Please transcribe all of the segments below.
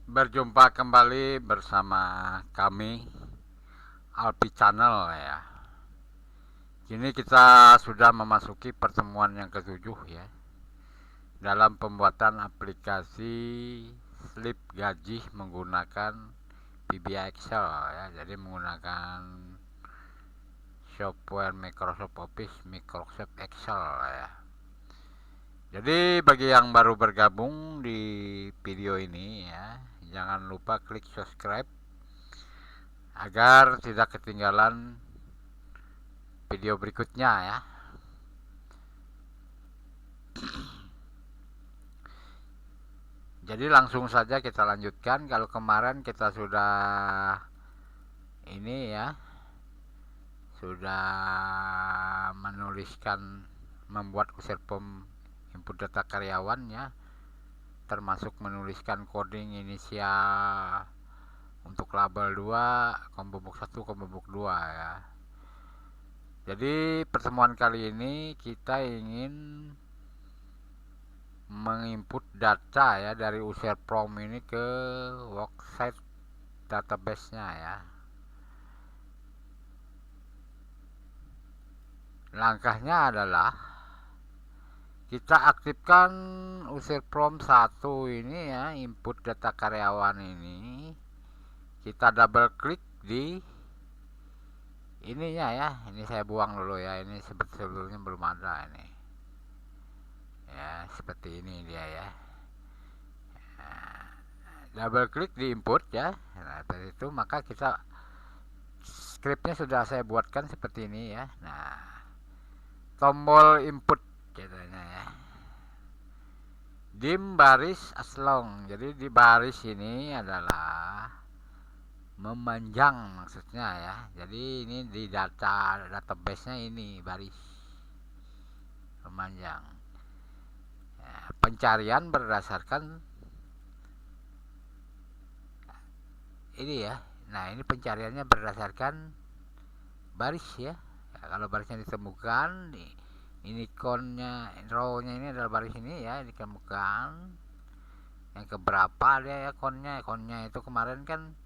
Berjumpa kembali bersama kami Alpi Channel ya. Kini kita sudah memasuki pertemuan yang ketujuh ya dalam pembuatan aplikasi slip gaji menggunakan VBA Excel ya. Jadi menggunakan software Microsoft Office, Microsoft Excel ya. Jadi bagi yang baru bergabung di video ini ya, jangan lupa klik subscribe agar tidak ketinggalan video berikutnya ya. Jadi langsung saja kita lanjutkan. Kalau kemarin kita sudah ini ya, sudah menuliskan membuat user form input data karyawan ya, termasuk menuliskan coding inisial untuk label 2, combo box 1, combo box 2 ya. Jadi pertemuan kali ini kita ingin menginput data ya dari user form ini ke worksite database-nya ya. Langkahnya adalah kita aktifkan user form 1 ini ya, input data karyawan ini. Kita double klik di ininya ya. Ini saya buang dulu ya, ini sebetulnya belum ada ini. Ya, seperti ini dia ya. Double klik di input ya. Nah, dari itu maka kita scriptnya sudah saya buatkan seperti ini ya. Nah, tombol input katanya ya. Dim baris aslong. Jadi di baris ini adalah memanjang maksudnya ya. Jadi ini di database-nya ini baris memanjang. Ya, pencarian berdasarkan ini ya. Nah, ini pencariannya berdasarkan baris ya. Ya, kalau barisnya ditemukan, ini ikonnya, row-nya ini adalah baris ini ya, ditemukan. Yang keberapa dia ya ikonnya itu kemarin kan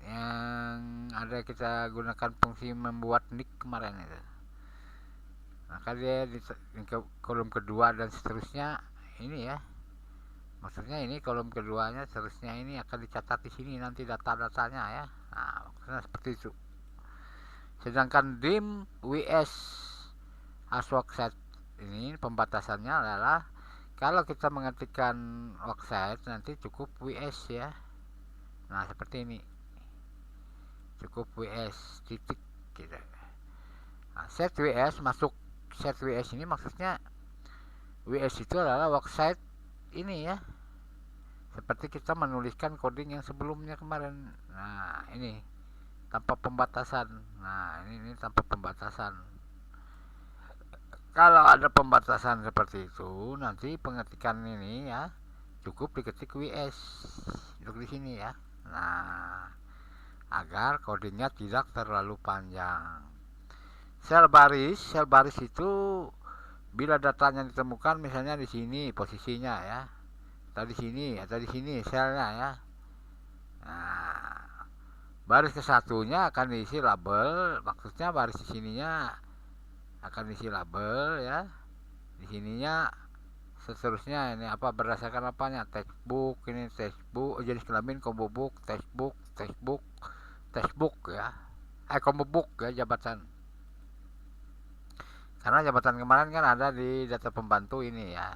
yang ada kita gunakan fungsi membuat nick kemarin itu. Maka dia di kolom kedua dan seterusnya ini ya. Maksudnya ini kolom keduanya seterusnya ini akan dicatat di sini nanti data-datanya ya. Nah, maksudnya seperti itu. Sedangkan dim WS as worksite ini pembatasannya adalah kalau kita mengetikkan worksite nanti cukup WS ya. Nah, seperti ini. Cukup WS titik gitu. Nah, set WS masuk set WS ini maksudnya WS itu adalah worksite ini ya. Seperti kita menuliskan coding yang sebelumnya kemarin. Nah, ini tanpa pembatasan. Nah, ini tanpa pembatasan. Kalau ada pembatasan seperti itu, nanti pengetikan ini ya cukup diketik WS untuk di sini ya. Nah, agar codingnya tidak terlalu panjang. Sel baris itu bila datanya ditemukan misalnya di sini posisinya ya, atau di sini selnya ya. Nah, baris kesatunya akan diisi label, maksudnya baris di sininya akan diisi label ya. Di sininya seterusnya ini apa berdasarkan apanya, textbook ini textbook, jenis kelamin combo book, textbook ya. Combo book ya jabatan. Karena jabatan kemarin kan ada di data pembantu ini ya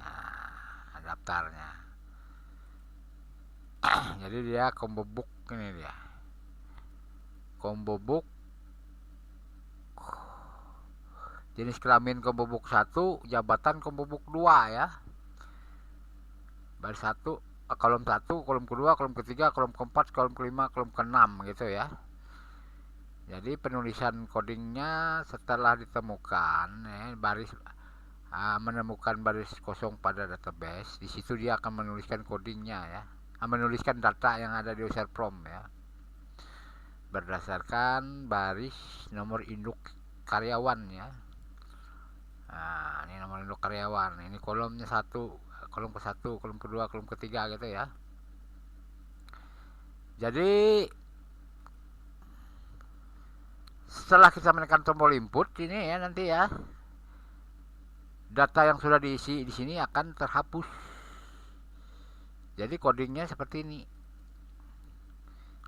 daftarnya. Jadi dia combo book ini dia. Combo book jenis kelamin combo book 1, jabatan combo book 2 ya. Baris 1, kolom 1, kolom kedua, kolom ketiga, kolom keempat, kolom kelima, kolom keenam gitu ya. Jadi penulisan codingnya setelah ditemukan baris menemukan baris kosong pada database, di situ dia akan menuliskan codingnya ya. Menuliskan data yang ada di user form ya. Berdasarkan baris nomor induk karyawan ya. Nah, ini nomor induk karyawan. Ini kolomnya 1, kolom ke-1, kolom kedua, kolom ketiga gitu ya. Jadi setelah kita menekan tombol input ini ya, nanti ya data yang sudah diisi di sini akan terhapus. Jadi codingnya seperti ini.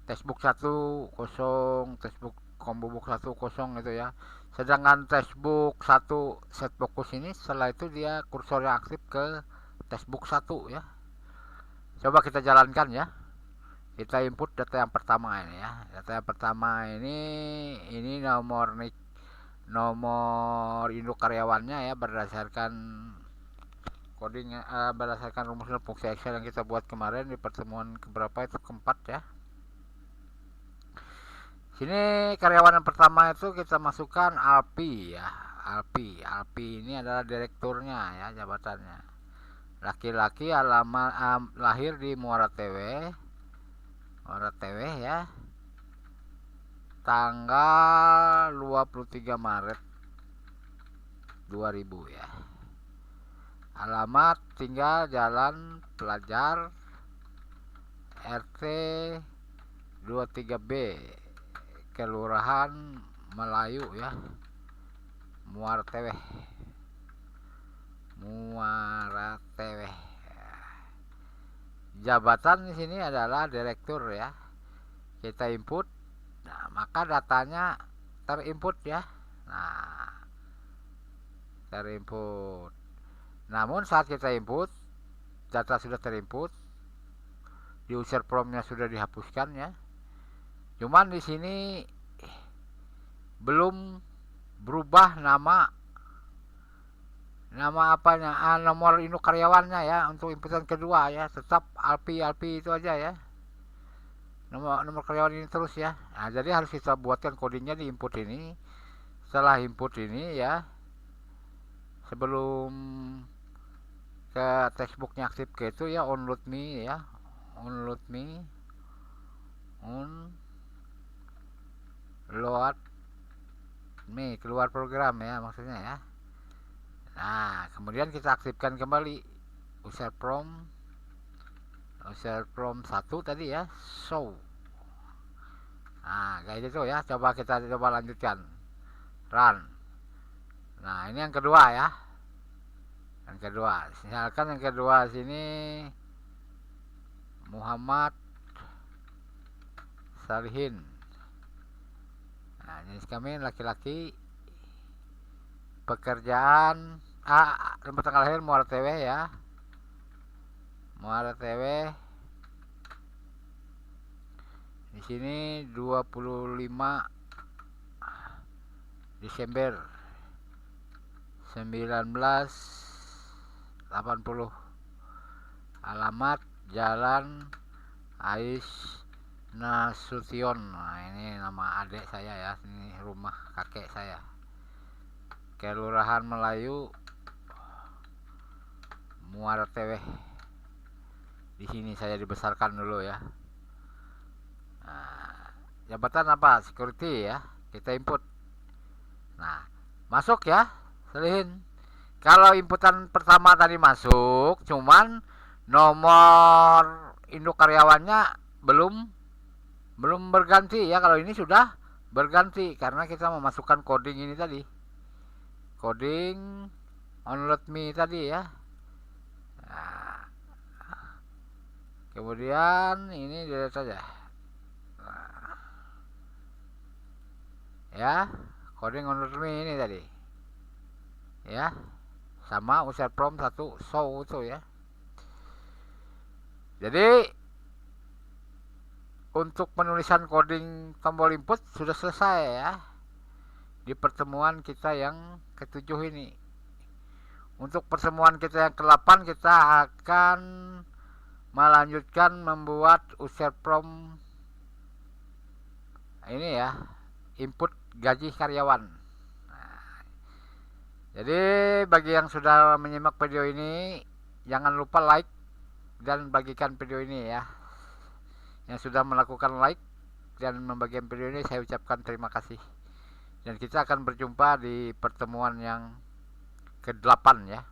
Textbook 1 kosong, textbook combo book 1 kosong gitu ya. Sedangkan textbook 1 set fokus ini setelah itu dia kursornya aktif ke textbook 1 ya. Coba kita jalankan ya. Kita input data yang pertama ini ya. Data yang pertama ini nomor induk karyawannya ya, berdasarkan coding berdasarkan rumus fungsi Excel yang kita buat kemarin di pertemuan keberapa itu, keempat ya. Sini karyawan yang pertama itu kita masukkan Alpi ya. Alpi ini adalah direkturnya ya, jabatannya. Laki-laki, alamat lahir di Muara TW ya. Tanggal 23 Maret 2000 ya. Alamat tinggal Jalan Pelajar RT 23B, Kelurahan Melayu ya, Muara TW. Jabatan di sini adalah direktur ya. Kita input, nah maka datanya terinput ya. Nah, terinput. Namun saat kita input, data sudah terinput, di user promnya sudah dihapuskan ya. Cuman di sini belum berubah nama apanya, nomor induk karyawannya ya, untuk inputan kedua ya, tetap Alpi itu aja ya. Nomor karyawan ini terus ya. Nah, jadi harus kita buatkan codingnya di input ini. Setelah input ini ya, sebelum ke textbooknya aktif ke itu ya, onload me ya, onload me, keluar program ya maksudnya ya. Nah, kemudian kita aktifkan kembali user prom 1 tadi ya, show. Nah, kayak gitu ya. Kita coba lanjutkan, run. Nah, ini yang kedua ya. Yang kedua, misalkan yang kedua sini Muhammad Salihin. Nah, jenis kami laki-laki, pekerjaan tempat tanggal lahir Muara TW ya, Muara TW. Di sini 25 Desember 1980. Alamat Jalan Ais Nasution. Nah, ini nama adik saya ya, ini rumah kakek saya. Kelurahan Melayu, Muara TW. Di sini saya dibesarkan dulu ya. Nah, jabatan apa? Security ya. Kita input. Nah, masuk ya, Salihin. Kalau inputan pertama tadi masuk, cuman nomor induk karyawannya belum berganti ya. Kalau ini sudah berganti karena kita memasukkan coding ini tadi, coding onload me tadi ya. Nah, kemudian ini dilihat saja ya, coding onload me ini tadi ya, sama user prom 1 show itu ya. Jadi untuk penulisan coding tombol input sudah selesai ya di pertemuan kita yang ke-7 ini. Untuk pertemuan kita yang ke-8 kita akan melanjutkan membuat user prom ini ya, input gaji karyawan. Nah, jadi bagi yang sudah menyimak video ini, jangan lupa like dan bagikan video ini ya. Yang sudah melakukan like dan membagikan video ini, saya ucapkan terima kasih. Dan kita akan berjumpa di pertemuan yang ke-8 ya.